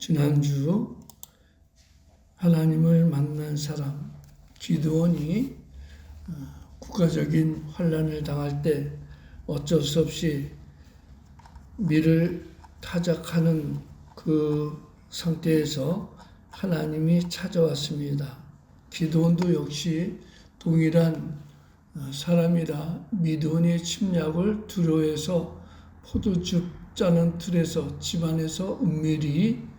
지난주 하나님을 만난 사람 기드온이 국가적인 환난을 당할 때 어쩔 수 없이 미를 타작하는 그 상태에서 하나님이 찾아왔습니다. 기드온도 역시 동일한 사람이라 미드온의 침략을 두려워해서 포도즙 짜는 틀에서 집안에서 은밀히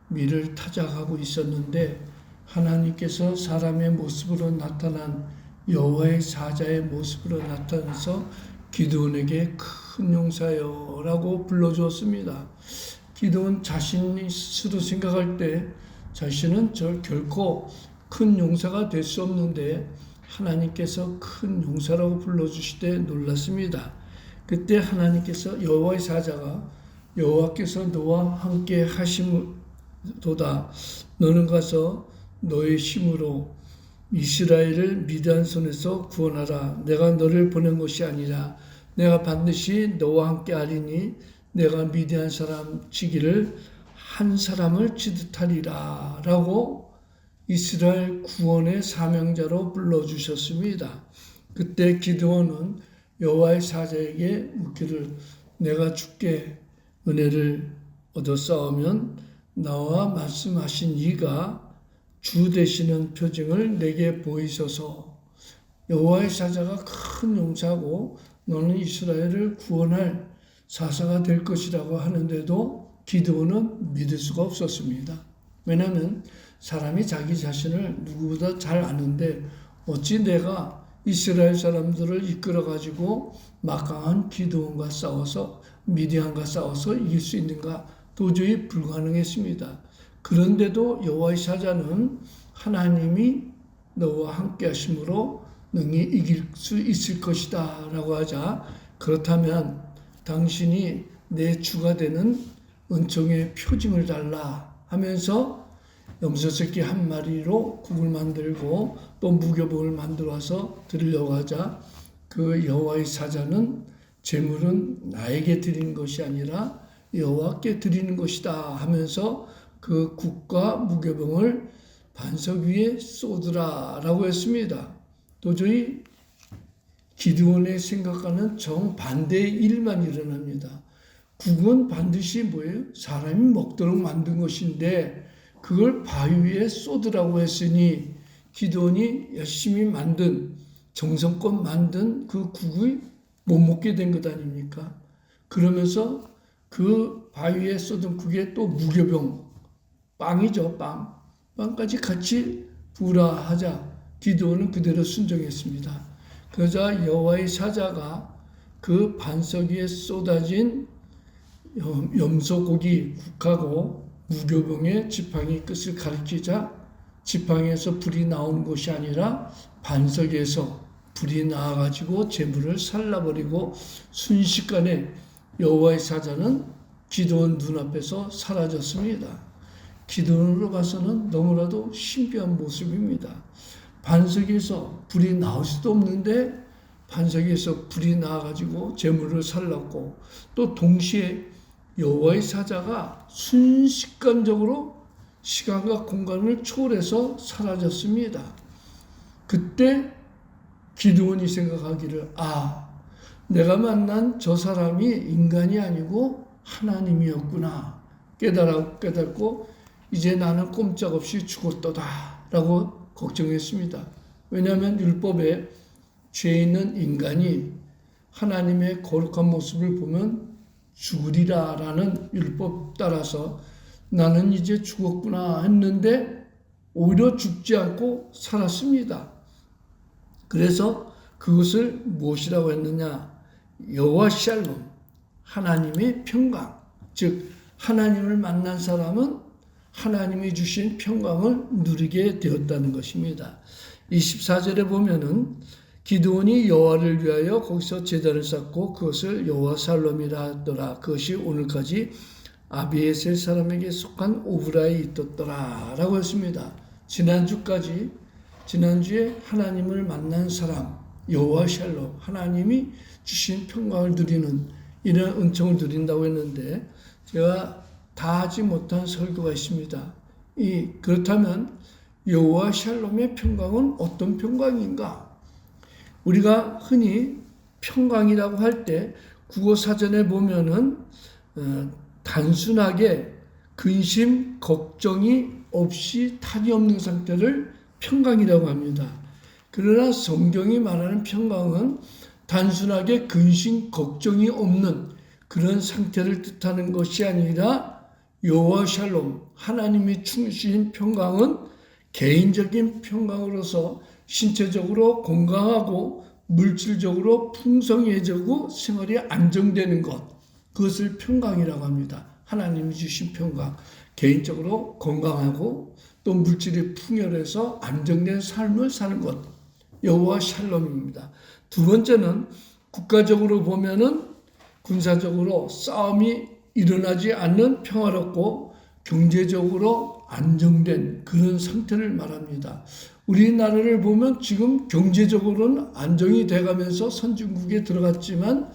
미를 타작하고 있었는데 하나님께서 사람의 모습으로 나타난 여호와의 사자의 모습으로 나타나서 기드온에게 큰 용사여 라고 불러주었습니다. 기드온 자신이 스스로 생각할 때 자신은 결코 큰 용사가 될 수 없는데 하나님께서 큰 용사라고 불러주시되 놀랐습니다. 그때 하나님께서 여호와의 사자가 여호와께서 너와 함께 하심도다. 너는 가서 너의 힘으로 이스라엘을 미디안 손에서 구원하라. 내가 너를 보낸 것이 아니라 내가 반드시 너와 함께 하리니 내가 미디안 사람 치기를 한 사람을 치듯 하리라 라고 이스라엘 구원의 사명자로 불러주셨습니다. 그때 기드온은 여호와의 사자에게 묻기를 내가 주께 은혜를 얻어 싸우면 나와 말씀하신 이가 주 되시는 표징을 내게 보이소서. 여호와의 사자가 큰 용사고 너는 이스라엘을 구원할 사사가 될 것이라고 하는데도 기드온은 믿을 수가 없었습니다. 왜냐하면 사람이 자기 자신을 누구보다 잘 아는데 어찌 내가 이스라엘 사람들을 이끌어가지고 막강한 기드온과 싸워서 미디안과 싸워서 이길 수 있는가? 도저히 불가능했습니다. 그런데도 여호와의 사자는 하나님이 너와 함께 하심으로 능히 이길 수 있을 것이다 라고 하자 그렇다면 당신이 내 주가 되는 은총의 표징을 달라 하면서 염소새끼 한 마리로 국을 만들고 또 무교복을 만들어서 드리려고 하자 그 여호와의 사자는 제물은 나에게 드리는 것이 아니라 여호와께 드리는 것이다 하면서 그 국과 무교병을 반석 위에 쏟으라 라고 했습니다. 도저히 기드온의 생각과는 정반대의 일만 일어납니다. 국은 반드시 뭐예요? 사람이 먹도록 만든 것인데 그걸 바위 위에 쏟으라고 했으니 기드온이 열심히 만든 정성껏 만든 그 국을 못 먹게 된 것 아닙니까? 그러면서 그 바위에 쏟은 국에 또 무교병 빵이죠. 빵까지 같이 부으라 하자 기드온은 그대로 순종했습니다. 그러자 여호와의 사자가 그 반석 위에 쏟아진 염소고기 국하고 무교병의 지팡이 끝을 가리키자 지팡이에서 불이 나오는 것이 아니라 반석에서 불이 나와가지고 제물을 살라버리고 순식간에 여호와의 사자는 기드온 눈앞에서 사라졌습니다. 기드온으로 봐서는 너무나도 신비한 모습입니다. 반석에서 불이 나올 수도 없는데 반석에서 불이 나와가지고 제물을 살랐고 또 동시에 여호와의 사자가 순식간적으로 시간과 공간을 초월해서 사라졌습니다. 그때 기드온이 생각하기를 내가 만난 저 사람이 인간이 아니고 하나님이었구나 깨닫고 이제 나는 꼼짝없이 죽었도다 라고 걱정했습니다. 왜냐하면 율법에 죄 있는 인간이 하나님의 거룩한 모습을 보면 죽으리라 라는 율법 따라서 나는 이제 죽었구나 했는데 오히려 죽지 않고 살았습니다. 그래서 그것을 무엇이라고 했느냐? 여호와 샬롬, 하나님의 평강. 즉 하나님을 만난 사람은 하나님이 주신 평강을 누리게 되었다는 것입니다. 24절에 보면은 기드온이 여호와를 위하여 거기서 제단을 쌓고 그것을 여호와 샬롬이라 하더라. 그것이 오늘까지 아비에셀 사람에게 속한 오브라에 있었더라 라고 했습니다. 지난주에 하나님을 만난 사람 여호와 샬롬, 하나님이 주신 평강을 누리는 이런 은총을 누린다고 했는데 제가 다 하지 못한 설교가 있습니다. 그렇다면 여호와 샬롬의 평강은 어떤 평강인가? 우리가 흔히 평강이라고 할 때 국어 사전에 보면은 단순하게 근심, 걱정이 없이 탈이 없는 상태를 평강이라고 합니다. 그러나 성경이 말하는 평강은 단순하게 근심, 걱정이 없는 그런 상태를 뜻하는 것이 아니라 여호와 샬롬, 하나님이 주신 평강은 개인적인 평강으로서 신체적으로 건강하고 물질적으로 풍성해지고 생활이 안정되는 것, 그것을 평강이라고 합니다. 하나님이 주신 평강, 개인적으로 건강하고 또 물질이 풍요해서 안정된 삶을 사는 것, 여호와 샬롬입니다. 두 번째는 국가적으로 보면은 군사적으로 싸움이 일어나지 않는 평화롭고 경제적으로 안정된 그런 상태를 말합니다. 우리나라를 보면 지금 경제적으로는 안정이 돼가면서 선진국에 들어갔지만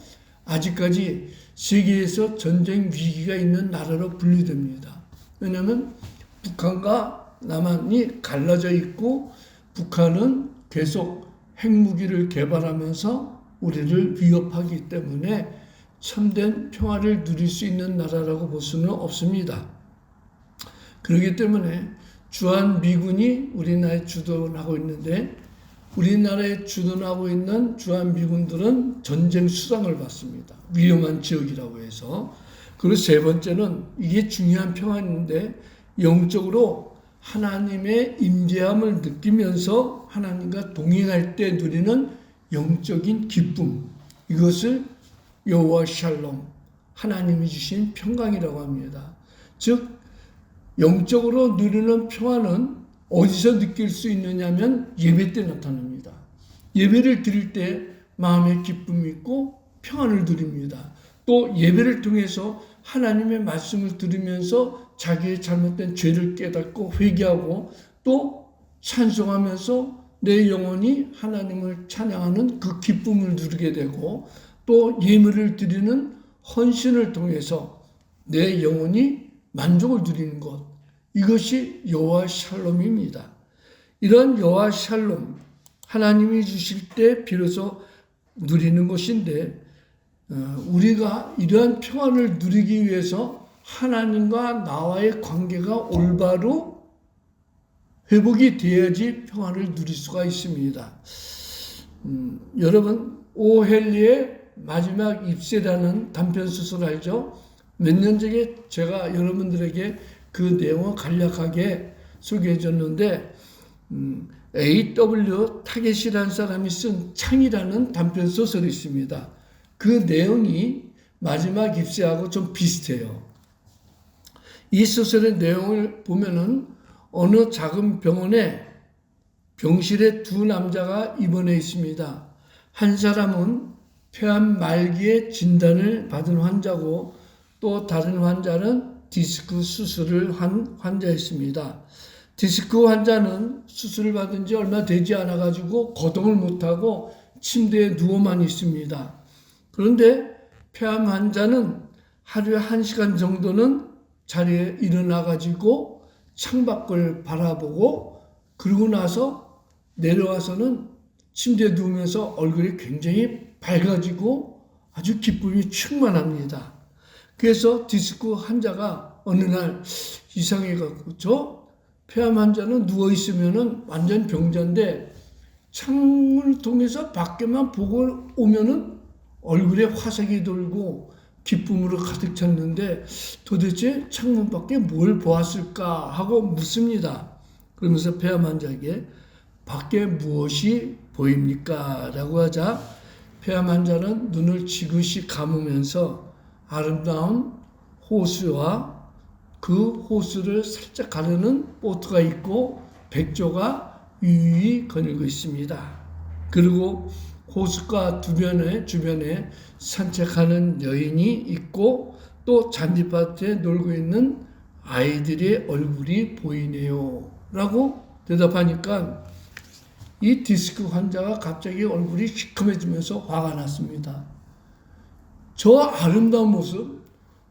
아직까지 세계에서 전쟁 위기가 있는 나라로 분류됩니다. 왜냐하면 북한과 남한이 갈라져 있고 북한은 계속 핵무기를 개발하면서 우리를 위협하기 때문에 참된 평화를 누릴 수 있는 나라라고 볼 수는 없습니다. 그렇기 때문에 주한미군이 우리나라에 주둔하고 있는데 우리나라에 주둔하고 있는 주한미군들은 전쟁 수당을 받습니다. 위험한 지역이라고 해서. 그리고 세 번째는 이게 중요한 평화인데 영적으로 하나님의 임재함을 느끼면서 하나님과 동행할 때 누리는 영적인 기쁨, 이것을 여호와 샬롬, 하나님이 주신 평강이라고 합니다. 즉 영적으로 누리는 평화는 어디서 느낄 수 있느냐면 예배 때 나타납니다. 예배를 드릴 때 마음의 기쁨이 있고 평안을 누립니다. 또 예배를 통해서 하나님의 말씀을 들으면서 자기의 잘못된 죄를 깨닫고 회개하고 또 찬송하면서 내 영혼이 하나님을 찬양하는 그 기쁨을 누리게 되고 또 예물을 드리는 헌신을 통해서 내 영혼이 만족을 누리는 것, 이것이 여호와 샬롬입니다. 이런 여호와 샬롬, 하나님이 주실 때 비로소 누리는 것인데 우리가 이러한 평안을 누리기 위해서 하나님과 나와의 관계가 올바로 회복이 되어야지 평안을 누릴 수가 있습니다. 여러분 오헬리의 마지막 입세라는 단편소설 알죠? 몇 년 전에 제가 여러분들에게 그 내용을 간략하게 소개해 줬는데 A.W. 타겟이라는 사람이 쓴 창이라는 단편소설이 있습니다. 그 내용이 마지막 입세하고 좀 비슷해요. 이 소설의 내용을 보면은 어느 작은 병원에 병실에 두 남자가 입원해 있습니다. 한 사람은 폐암 말기에 진단을 받은 환자고 또 다른 환자는 디스크 수술을 한 환자였습니다. 디스크 환자는 수술을 받은 지 얼마 되지 않아 가지고 거동을 못하고 침대에 누워만 있습니다. 그런데 폐암 환자는 하루에 1시간 정도는 자리에 일어나 가지고 창밖을 바라보고 그러고 나서 내려와서는 침대에 누우면서 얼굴이 굉장히 밝아지고 아주 기쁨이 충만합니다. 그래서 디스크 환자가 어느 날 이상해갖고 저 폐암 환자는 누워있으면은 완전 병자인데 창문을 통해서 밖에만 보고 오면은 얼굴에 화색이 돌고 기쁨으로 가득 찼는데 도대체 창문 밖에 뭘 보았을까 하고 묻습니다. 그러면서 폐암 환자에게 밖에 무엇이 보입니까? 라고 하자 폐암 환자는 눈을 지그시 감으면서 아름다운 호수와 그 호수를 살짝 가르는 보트가 있고 백조가 유유히 거닐고 있습니다. 그리고 호숫가 주변에 산책하는 여인이 있고 또 잔디밭에 놀고 있는 아이들의 얼굴이 보이네요. 라고 대답하니까 이 디스크 환자가 갑자기 얼굴이 시커매지면서 화가 났습니다. 저 아름다운 모습,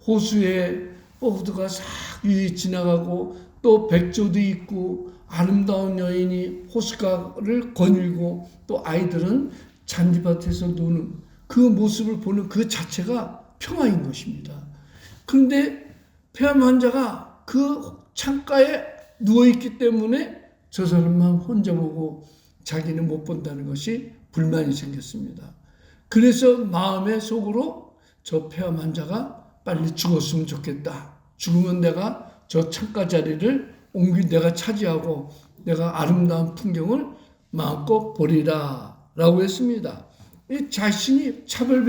호수에 호수가 싹 위에 지나가고 또 백조도 있고 아름다운 여인이 호숫가를 거닐고 또 아이들은 잔디밭에서 노는 그 모습을 보는 그 자체가 평화인 것입니다. 그런데 폐암 환자가 그 창가에 누워있기 때문에 저 사람만 혼자 보고 자기는 못 본다는 것이 불만이 생겼습니다. 그래서 마음의 속으로 저 폐암 환자가 빨리 죽었으면 좋겠다. 죽으면 내가 저 창가 자리를 내가 차지하고 내가 아름다운 풍경을 마음껏 보리라 라고 했습니다. 이 자신이 차별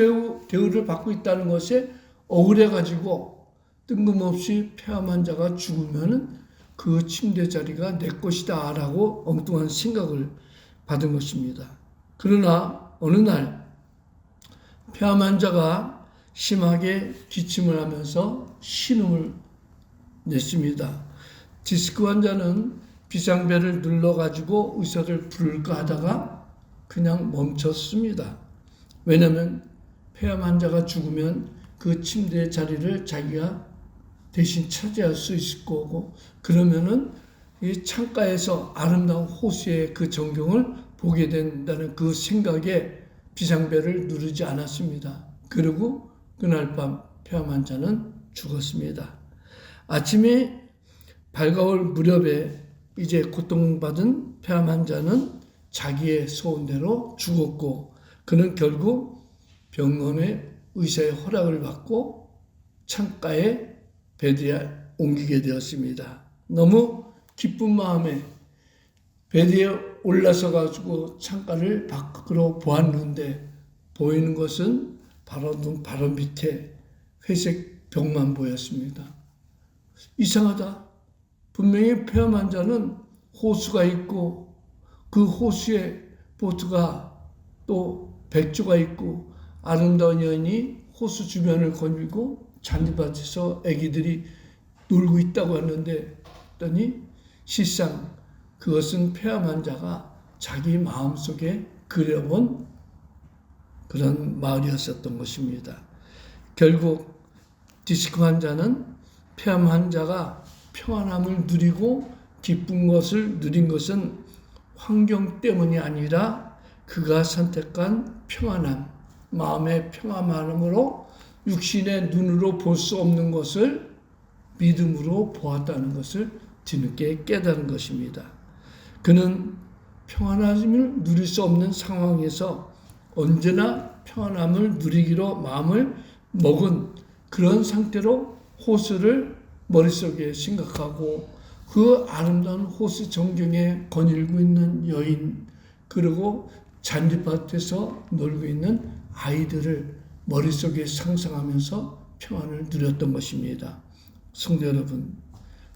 대우를 받고 있다는 것에 억울해가지고 뜬금없이 폐암 환자가 죽으면 그 침대 자리가 내 것이다 라고 엉뚱한 생각을 받은 것입니다. 그러나 어느 날 폐암 환자가 심하게 기침을 하면서 신음을 냈습니다. 디스크 환자는 비상벨을 눌러가지고 의사를 부를까 하다가 그냥 멈췄습니다. 왜냐하면 폐암 환자가 죽으면 그 침대 자리를 자기가 대신 차지할 수 있을 거고 그러면은 이 창가에서 아름다운 호수의 그 전경을 보게 된다는 그 생각에 비상벨을 누르지 않았습니다. 그리고 그날 밤 폐암 환자는 죽었습니다. 아침에 밝아올 무렵에 이제 고통받은 폐암 환자는 자기의 소원대로 죽었고 그는 결국 병원의 의사의 허락을 받고 창가에 베드에 옮기게 되었습니다. 너무 기쁜 마음에 베드에 올라서 가지고 창가를 밖으로 보았는데 보이는 것은 바로 눈 바로 밑에 회색 벽만 보였습니다. 이상하다. 분명히 폐암 환자는 호수가 있고 그 호수에 보트가 또 백조가 있고 아름다운 여인이 호수 주변을 거닐고 잔디밭에서 아기들이 놀고 있다고 하는데 했더니 실상 그것은 폐암 환자가 자기 마음속에 그려본 그런 마을이었었던 것입니다. 결국 디스크 환자는 폐암 환자가 평안함을 누리고 기쁜 것을 누린 것은 환경 때문이 아니라 그가 선택한 평안함, 마음의 평안함으로 육신의 눈으로 볼 수 없는 것을 믿음으로 보았다는 것을 뒤늦게 깨달은 것입니다. 그는 평안함을 누릴 수 없는 상황에서 언제나 평안함을 누리기로 마음을 먹은 그런 상태로 호수를 머릿속에 생각하고 그 아름다운 호수 전경에 거닐고 있는 여인 그리고 잔디밭에서 놀고 있는 아이들을 머릿속에 상상하면서 평안을 누렸던 것입니다. 성도 여러분,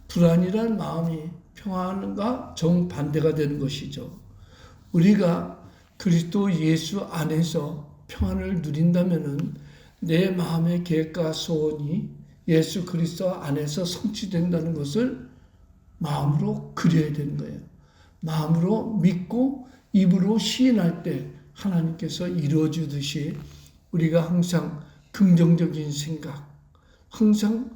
불안이란 마음이 평안과 정반대가 되는 것이죠. 우리가 그리스도 예수 안에서 평안을 누린다면 내 마음의 계획과 소원이 예수 그리스도 안에서 성취된다는 것을 마음으로 그려야 되는 거예요. 마음으로 믿고 입으로 시인할 때 하나님께서 이루어주듯이 우리가 항상 긍정적인 생각, 항상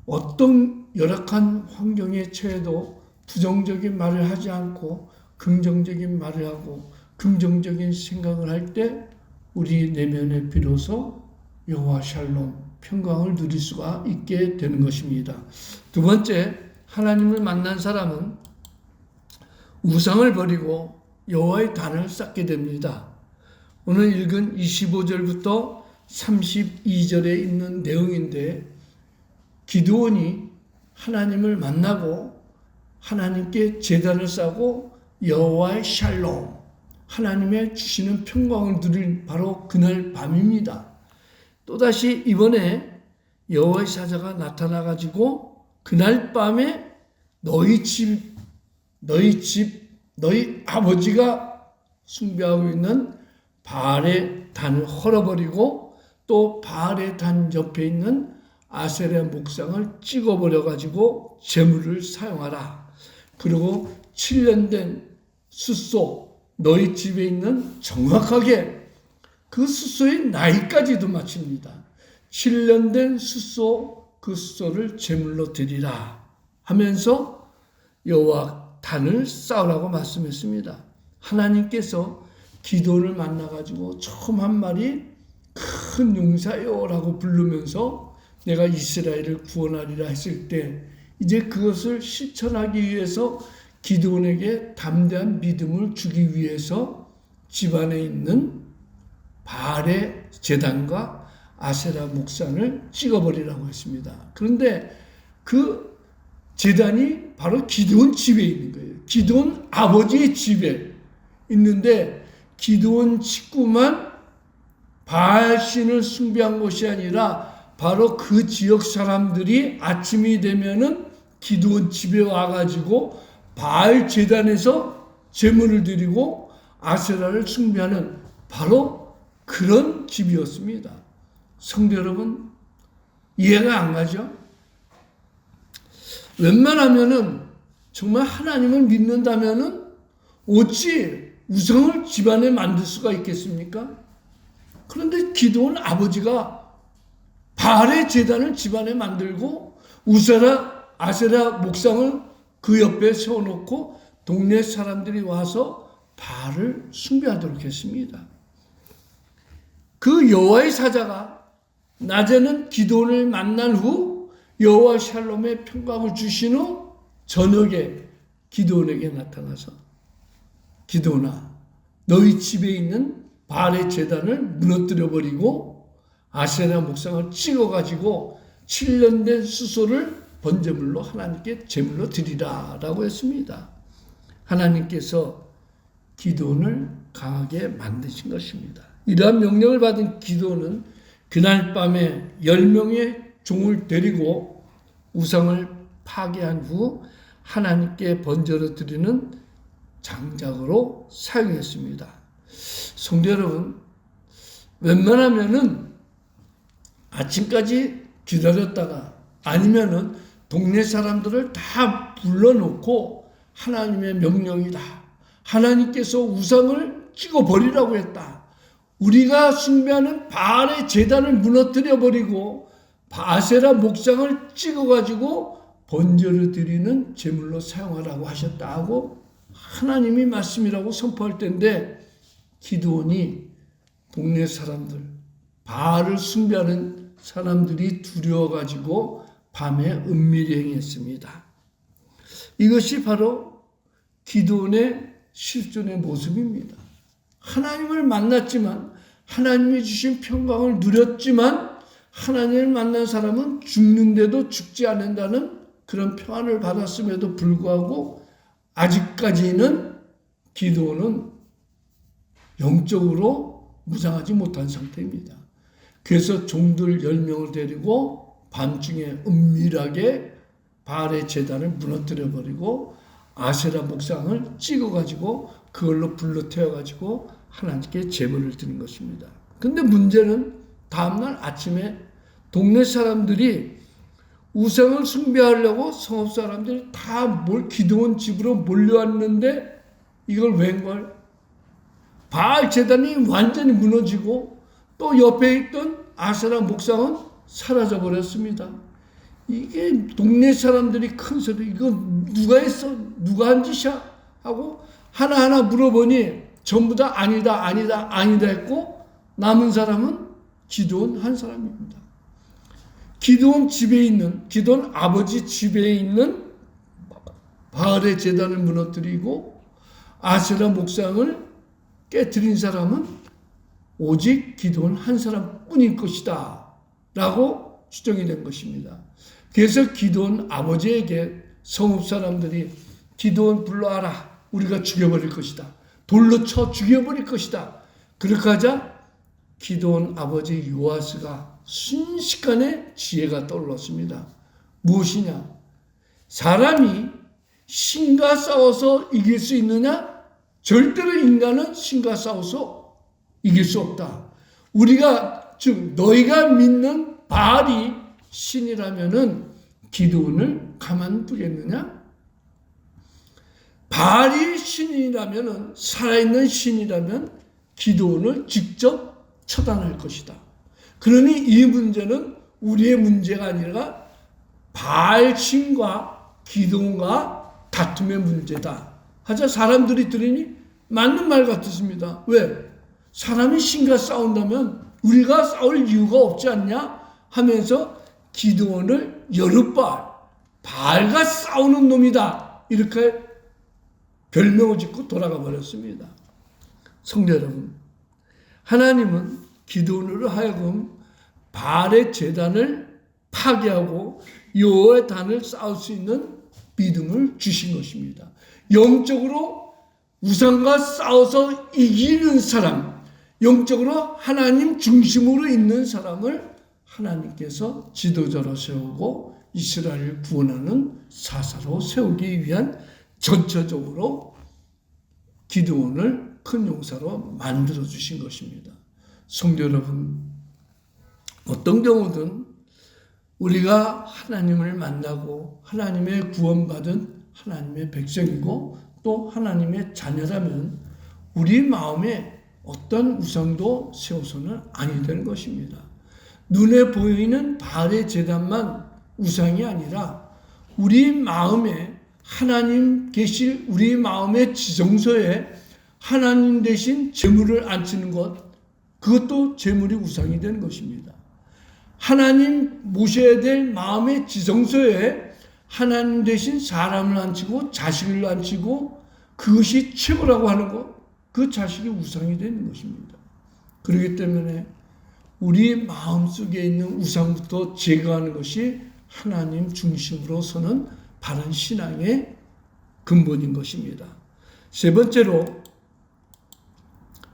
어떤 열악한 환경에 처해도 부정적인 말을 하지 않고 긍정적인 말을 하고 긍정적인 생각을 할 때 우리 내면에 비로소 여호와 샬롬, 평강을 누릴 수가 있게 되는 것입니다. 두 번째, 하나님을 만난 사람은 우상을 버리고 여호와의 단을 쌓게 됩니다. 오늘 읽은 25절부터 32절에 있는 내용인데 기드온이 하나님을 만나고 하나님께 제단을 쌓고 여호와의 샬롬, 하나님의 주시는 평강을 누릴 바로 그날 밤입니다. 또다시 이번에 여호와의 사자가 나타나가지고 그날 밤에 너희 아버지가 숭배하고 있는 바알의 단을 헐어버리고 또 바알의 단 옆에 있는 아세라 목상을 찍어버려가지고 제물을 사용하라. 그리고 7년 된 숫소 너희 집에 있는 정확하게 그 숫소의 나이까지도 맞춥니다. 7년 된 숫소 그 수소를 제물로 드리라 하면서 여호와 단을 쌓으라고 말씀했습니다. 하나님께서 기도를 만나가지고 처음 한 말이 큰 용사여라고 부르면서 내가 이스라엘을 구원하리라 했을 때 이제 그것을 실천하기 위해서 기드온에게 담대한 믿음을 주기 위해서 집안에 있는 바알의 제단과 아세라 목상을 찍어버리라고 했습니다. 그런데 그 제단이 바로 기드온 집에 있는 거예요. 기드온 아버지의 집에 있는데 기드온 식구만 바알 신을 숭배한 것이 아니라 바로 그 지역 사람들이 아침이 되면은 기드온 집에 와가지고 바알 제단에서 제물을 드리고 아세라를 숭배하는 바로 그런 집이었습니다. 성도 여러분, 이해가 안 가죠? 웬만하면은 정말 하나님을 믿는다면은 어찌 우상을 집안에 만들 수가 있겠습니까? 그런데 기드온 아버지가 바알의 제단을 집안에 만들고 아세라 목상을 그 옆에 세워놓고 동네 사람들이 와서 바알을 숭배하도록 했습니다. 그 여호와의 사자가 낮에는 기드온을 만난 후 여호와 샬롬의 평강을 주신 후 저녁에 기드온에게 나타나서 기드온아, 너희 집에 있는 바알의 제단을 무너뜨려 버리고 아세라 목상을 찍어가지고 7년 된 수소를 번제물로 하나님께 제물로 드리라 라고 했습니다. 하나님께서 기드온을 강하게 만드신 것입니다. 이러한 명령을 받은 기드온은 그날 밤에 10명의 종을 데리고 우상을 파괴한 후 하나님께 번제로 드리는 장작으로 사용했습니다. 성도 여러분, 웬만하면은 아침까지 기다렸다가 아니면은 동네 사람들을 다 불러놓고 하나님의 명령이다. 하나님께서 우상을 찍어버리라고 했다. 우리가 숭배하는 바알의 제단을 무너뜨려 버리고 아세라 목상을 찍어가지고 번제를 드리는 제물로 사용하라고 하셨다 하고 하나님이 말씀이라고 선포할 때인데 기드온이 동네 사람들, 바알을 숭배하는 사람들이 두려워가지고 밤에 은밀히 행했습니다. 이것이 바로 기드온의 실존의 모습입니다. 하나님을 만났지만 하나님이 주신 평강을 누렸지만 하나님을 만난 사람은 죽는데도 죽지 않는다는 그런 평안을 받았음에도 불구하고 아직까지는 기드온은 영적으로 무장하지 못한 상태입니다. 그래서 종들 10명을 데리고 밤중에 은밀하게 바알의 제단을 무너뜨려 버리고 아세라 목상을 찍어가지고 그걸로 불로 태워가지고 하나님께 제물을 드린 것입니다. 근데 문제는 다음날 아침에 동네 사람들이 우상을 숭배하려고 성읍 사람들이 다 기드온 집으로 몰려왔는데 이걸 웬걸? 바알 제단이 완전히 무너지고 또 옆에 있던 아세라 목상은 사라져 버렸습니다. 이게 동네 사람들이 큰 소리, 이거 누가 했어? 누가 한 짓이야? 하고 하나하나 물어보니 전부 다 아니다 했고 남은 사람은 기드온 한 사람입니다. 기드온 아버지 집에 있는 바알의 제단을 무너뜨리고 아세라 목상을 깨뜨린 사람은 오직 기드온 한 사람뿐일 것이다 라고 추정이 된 것입니다. 그래서 기드온 아버지에게 성읍 사람들이 기드온 불러와라, 우리가 죽여버릴 것이다, 돌로 쳐 죽여버릴 것이다. 그렇게 하자 기드온 아버지 요아스가 순식간에 지혜가 떠올랐습니다. 무엇이냐? 사람이 신과 싸워서 이길 수 있느냐? 절대로 인간은 신과 싸워서 이길 수 없다. 너희가 믿는 바알이 신이라면은 기드온을 가만두겠느냐? 바알이 신이라면은, 살아있는 신이라면 기드온을 직접 처단할 것이다. 그러니 이 문제는 우리의 문제가 아니라 바알 신과 기드온과 다툼의 문제다 하자 사람들이 들으니 맞는 말 같았습니다. 왜? 사람이 신과 싸운다면 우리가 싸울 이유가 없지 않냐 하면서 기드온을 여룻바알, 바알과 싸우는 놈이다 이렇게 별명을 짓고 돌아가 버렸습니다. 성도 여러분, 하나님은 기드온으로 하여금 바알의 제단을 파괴하고 여호와의 단을 쌓을 수 있는 믿음을 주신 것입니다. 영적으로 우상과 싸워서 이기는 사람, 영적으로 하나님 중심으로 있는 사람을 하나님께서 지도자로 세우고 이스라엘을 구원하는 사사로 세우기 위한 전체적으로 기드온을 큰 용사로 만들어 주신 것입니다. 성도 여러분, 어떤 경우든 우리가 하나님을 만나고 하나님의 구원받은 하나님의 백성이고 또 하나님의 자녀라면 우리 마음에 어떤 우상도 세워서는 아니 되는 것입니다. 눈에 보이는 바알의 제단만 우상이 아니라 우리 마음에 하나님 계실 우리 마음의 지성소에 하나님 대신 재물을 앉히는 것, 그것도 재물이 우상이 되는 것입니다. 하나님 모셔야 될 마음의 지성소에 하나님 대신 사람을 앉히고 자식을 앉히고 그것이 최고라고 하는 것, 그 자식이 우상이 되는 것입니다. 그렇기 때문에 우리 마음속에 있는 우상부터 제거하는 것이 하나님 중심으로 서는 바른 신앙의 근본인 것입니다. 세 번째로,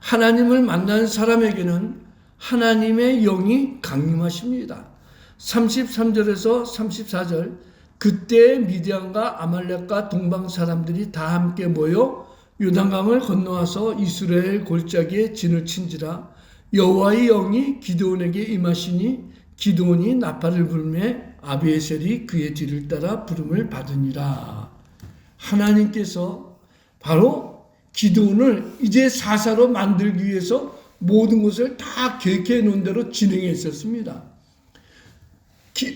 하나님을 만난 사람에게는 하나님의 영이 강림하십니다. 33절에서 34절, 그때 미디안과 아말렉과 동방 사람들이 다 함께 모여 요단강을 건너와서 이스라엘 골짜기에 진을 친지라. 여호와의 영이 기드온에게 임하시니 기드온이 나팔을 불매 아비에셀이 그의 뒤를 따라 부름을 받으니라. 하나님께서 바로 기드온을 이제 사사로 만들기 위해서 모든 것을 다 계획해 놓은 대로 진행해 있었습니다.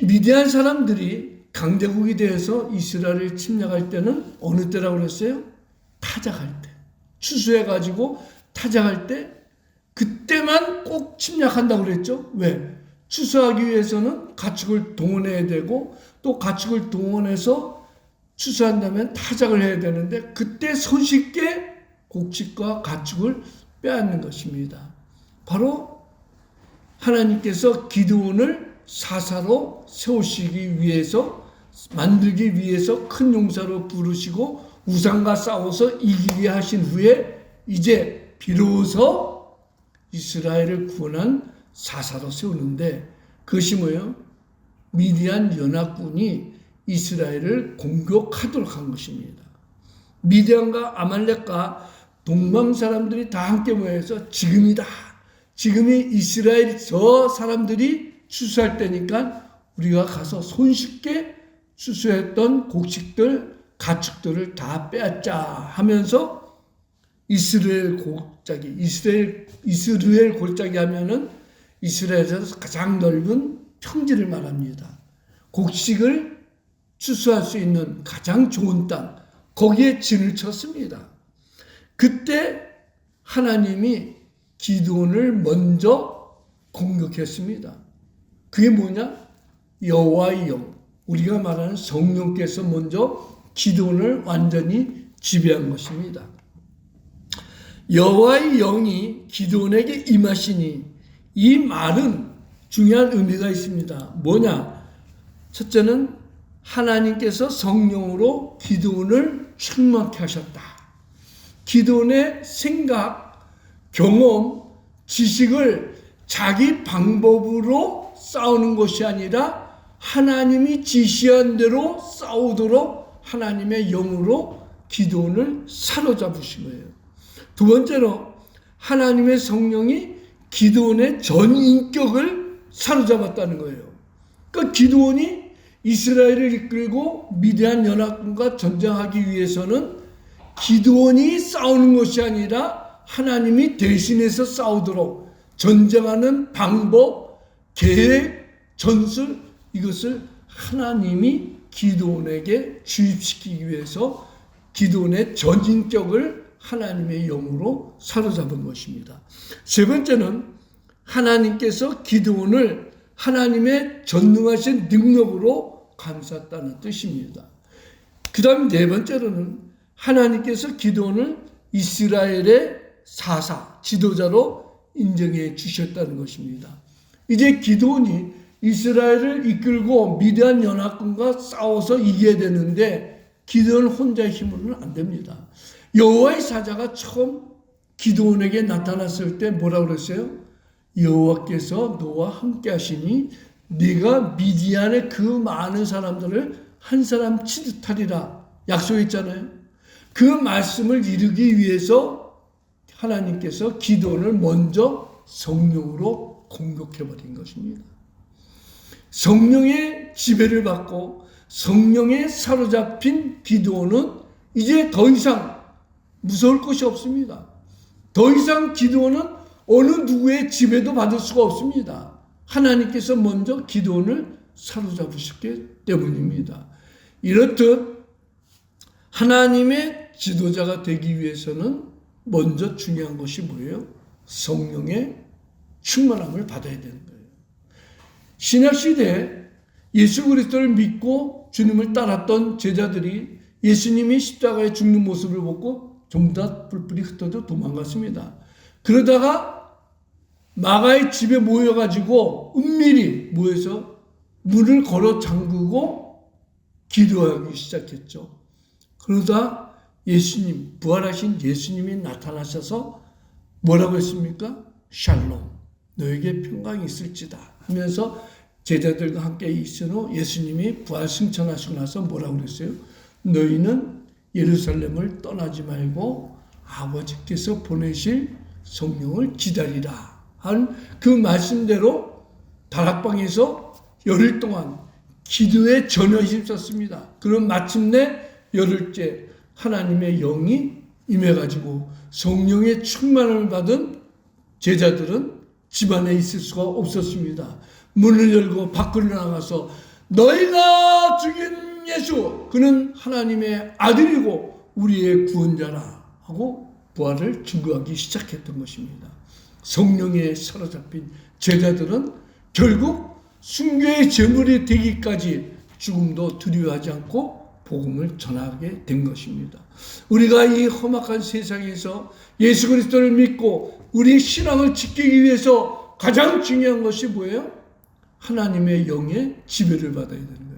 미디안 사람들이 강대국이 되어서 이스라엘을 침략할 때는 어느 때라고 그랬어요? 타작할 때. 추수해가지고 타작할 때 그때만 꼭 침략한다고 그랬죠. 왜? 추수하기 위해서는 가축을 동원해야 되고 또 가축을 동원해서 추수한다면 타작을 해야 되는데 그때 손쉽게 곡식과 가축을 빼앗는 것입니다. 바로 하나님께서 기드온을 사사로 세우시기 위해서 만들기 위해서 큰 용사로 부르시고 우상과 싸워서 이기게 하신 후에 이제 비로소 이스라엘을 구원한 사사로 세우는데 그것이 뭐예요? 미디안 연합군이 이스라엘을 공격하도록 한 것입니다. 미디안과 아말렉과 동방 사람들이 다 함께 모여서 지금이다. 지금이 이스라엘 저 사람들이 추수할 때니까 우리가 가서 손쉽게 추수했던 곡식들, 가축들을 다 빼앗자 하면서 이스라엘 골짜기, 이스라엘 골짜기 하면은 이스라엘에서 가장 넓은 평지를 말합니다. 곡식을 추수할 수 있는 가장 좋은 땅, 거기에 진을 쳤습니다. 그때 하나님이 기드온을 먼저 공격했습니다. 그게 뭐냐? 여호와의 영, 우리가 말하는 성령께서 먼저 기드온을 완전히 지배한 것입니다. 여호와의 영이 기드온에게 임하시니, 이 말은 중요한 의미가 있습니다. 뭐냐? 첫째는 하나님께서 성령으로 기드온을 충만케 하셨다. 기드온의 생각, 경험, 지식을 자기 방법으로 싸우는 것이 아니라 하나님이 지시한 대로 싸우도록 하나님의 영으로 기드온을 사로잡으신 거예요. 두 번째로 하나님의 성령이 기드온의 전 인격을 사로잡았다는 거예요. 그러니까 기드온이 이스라엘을 이끌고 미디안 연합군과 전쟁하기 위해서는 기드온이 싸우는 것이 아니라 하나님이 대신해서 싸우도록 전쟁하는 방법, 계획, 전술, 이것을 하나님이 기드온에게 주입시키기 위해서 기드온의 전인격을 하나님의 영으로 사로잡은 것입니다. 세 번째는 하나님께서 기드온을 하나님의 전능하신 능력으로 감쌌다는 뜻입니다. 그 다음 네 번째로는 하나님께서 기드온을 이스라엘의 사사, 지도자로 인정해 주셨다는 것입니다. 이제 기드온이 이스라엘을 이끌고 미디안 연합군과 싸워서 이겨야 되는데 기드온 혼자의 힘으로는 안 됩니다. 여호와의 사자가 처음 기드온에게 나타났을 때 뭐라고 그랬어요? 여호와께서 너와 함께 하시니 네가 미디안의 그 많은 사람들을 한 사람 치듯 하리라 약속했잖아요. 그 말씀을 이루기 위해서 하나님께서 기드온을 먼저 성령으로 공격해버린 것입니다. 성령의 지배를 받고 성령에 사로잡힌 기드온은 이제 더 이상 무서울 것이 없습니다. 더 이상 기드온은 어느 누구의 지배도 받을 수가 없습니다. 하나님께서 먼저 기드온을 사로잡으셨기 때문입니다. 이렇듯 하나님의 지도자가 되기 위해서는 먼저 중요한 것이 뭐예요? 성령의 충만함을 받아야 되는 거예요. 신약시대에 예수 그리스도를 믿고 주님을 따랐던 제자들이 예수님이 십자가에 죽는 모습을 보고 전부 다 뿔뿔이 흩어져 도망갔습니다. 그러다가 마가의 집에 모여가지고 은밀히 모여서 문을 걸어 잠그고 기도하기 시작했죠. 그러다 예수님, 부활하신 예수님이 나타나셔서 뭐라고 했습니까? 샬롬, 너에게 평강이 있을지다 하면서 제자들과 함께 있은 후 예수님이 부활 승천하시고 나서 뭐라고 그랬어요? 너희는 예루살렘을 떠나지 말고 아버지께서 보내실 성령을 기다리라 한 그 말씀대로 다락방에서 열흘 동안 기도에 전혀 힘썼습니다. 그럼 마침내 열흘째 하나님의 영이 임해가지고 성령의 충만을 받은 제자들은 집안에 있을 수가 없었습니다. 문을 열고 밖으로 나가서 너희가 죽인 예수, 그는 하나님의 아들이고 우리의 구원자라 하고 부활을 증거하기 시작했던 것입니다. 성령에 사로잡힌 제자들은 결국 순교의 제물이 되기까지 죽음도 두려워하지 않고 복음을 전하게 된 것입니다. 우리가 이 험악한 세상에서 예수 그리스도를 믿고 우리 신앙을 지키기 위해서 가장 중요한 것이 뭐예요? 하나님의 영의 지배를 받아야 되는 거예요.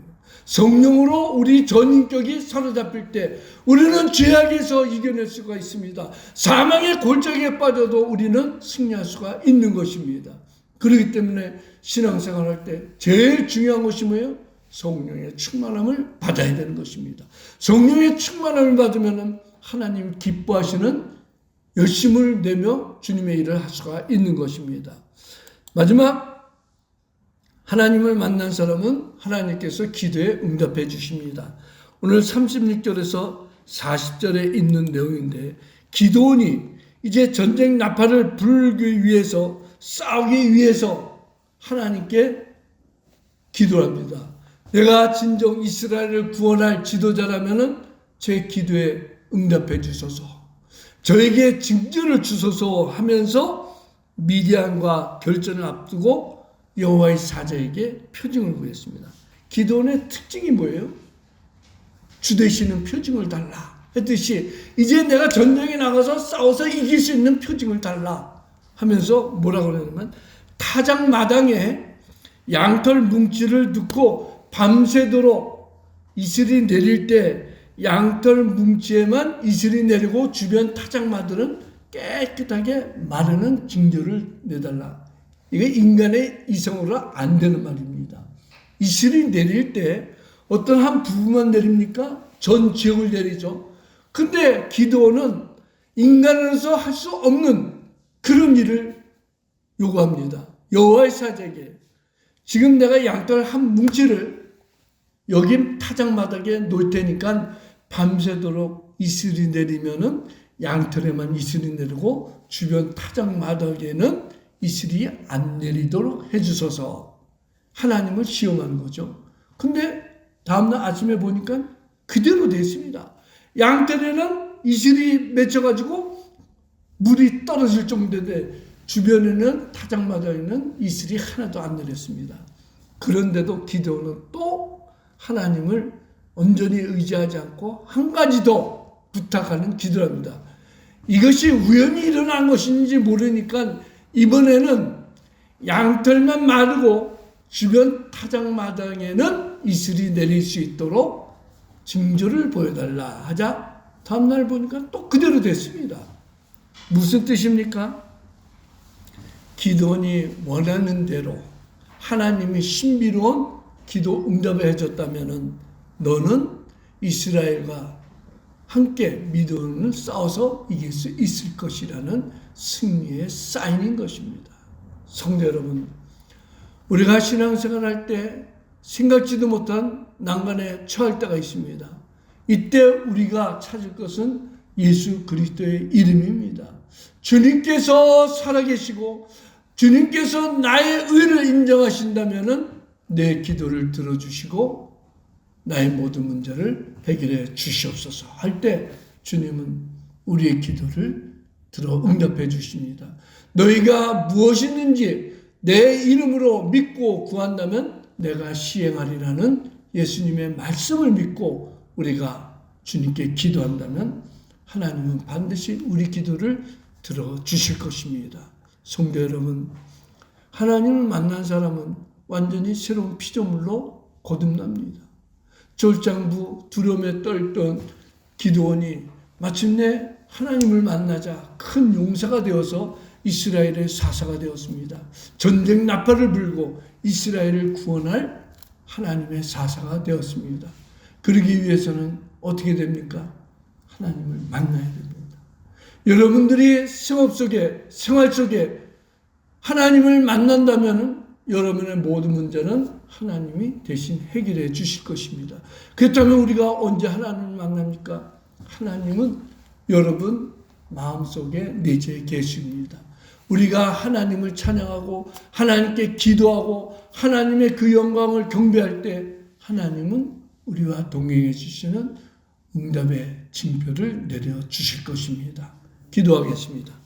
성령으로 우리 전인격이 사로잡힐 때 우리는 죄악에서 이겨낼 수가 있습니다. 사망의 골짜기에 빠져도 우리는 승리할 수가 있는 것입니다. 그렇기 때문에 신앙생활할 때 제일 중요한 것이 뭐예요? 성령의 충만함을 받아야 되는 것입니다. 성령의 충만함을 받으면 하나님 기뻐하시는 열심을 내며 주님의 일을 할 수가 있는 것입니다. 마지막, 하나님을 만난 사람은 하나님께서 기도에 응답해 주십니다. 오늘 36절에서 40절에 있는 내용인데 기드온이 이제 전쟁 나팔을 불기 위해서 싸우기 위해서 하나님께 기도합니다. 내가 진정 이스라엘을 구원할 지도자라면 제 기도에 응답해 주소서, 저에게 징조를 주소서 하면서 미디안과 결전을 앞두고 여호와의 사자에게 표징을 구했습니다. 기도원의 특징이 뭐예요? 주 되시는 표징을 달라 했듯이 이제 내가 전쟁에 나가서 싸워서 이길 수 있는 표징을 달라 하면서 뭐라고 그러냐면 타작마당에 양털 뭉치를 넣고 밤새도록 이슬이 내릴 때 양털 뭉치에만 이슬이 내리고 주변 타작마들은 깨끗하게 마르는 징조를 내달라. 이게 인간의 이성으로 안 되는 말입니다. 이슬이 내릴 때 어떤 한 부분만 내립니까? 전 지역을 내리죠. 근데 기드온은 인간으로서 할 수 없는 그런 일을 요구합니다. 여호와의 사자에게 지금 내가 양털 한 뭉치를 여기 타작마당에 놓을 테니까 밤새도록 이슬이 내리면은 양털에만 이슬이 내리고 주변 타작마당에는 이슬이 안 내리도록 해주소서. 하나님을 시험하는 거죠. 근데 다음날 아침에 보니까 그대로 됐습니다. 양털에는 이슬이 맺혀가지고 물이 떨어질 정도인데 주변에는 타작마당에는 이슬이 하나도 안 내렸습니다. 그런데도 기드온은 또 하나님을 온전히 의지하지 않고 한 가지 더 부탁하는 기도를 합니다. 이것이 우연히 일어난 것인지 모르니까 이번에는 양털만 마르고 주변 타작마당에는 이슬이 내릴 수 있도록 징조를 보여달라 하자 다음날 보니까 또 그대로 됐습니다. 무슨 뜻입니까? 기도원이 원하는 대로 하나님이 신비로운 기도 응답을 해줬다면 너는 이스라엘과 함께 미디안을 싸워서 이길 수 있을 것이라는 승리의 사인인 것입니다. 성도 여러분, 우리가 신앙생활할 때 생각지도 못한 난관에 처할 때가 있습니다. 이때 우리가 찾을 것은 예수 그리스도의 이름입니다. 주님께서 살아계시고 주님께서 나의 의를 인정하신다면 내 기도를 들어주시고 나의 모든 문제를 해결해 주시옵소서 할 때 주님은 우리의 기도를 들어 응답해 주십니다. 너희가 무엇이든지 내 이름으로 믿고 구한다면 내가 시행하리라는 예수님의 말씀을 믿고 우리가 주님께 기도한다면 하나님은 반드시 우리 기도를 들어주실 것입니다. 성도 여러분, 하나님을 만난 사람은 완전히 새로운 피조물로 거듭납니다. 졸장부 두려움에 떨던 기드온이 마침내 하나님을 만나자 큰 용사가 되어서 이스라엘의 사사가 되었습니다. 전쟁 나팔을 불고 이스라엘을 구원할 하나님의 사사가 되었습니다. 그러기 위해서는 어떻게 됩니까? 하나님을 만나야 됩니다. 여러분들이 생활 속에 하나님을 만난다면 여러분의 모든 문제는 하나님이 대신 해결해 주실 것입니다. 그렇다면 우리가 언제 하나님을 만납니까? 하나님은 여러분 마음속에 내재해 계십니다. 우리가 하나님을 찬양하고 하나님께 기도하고 하나님의 그 영광을 경배할 때 하나님은 우리와 동행해 주시는 응답의 징표를 내려주실 것입니다. 기도하겠습니다.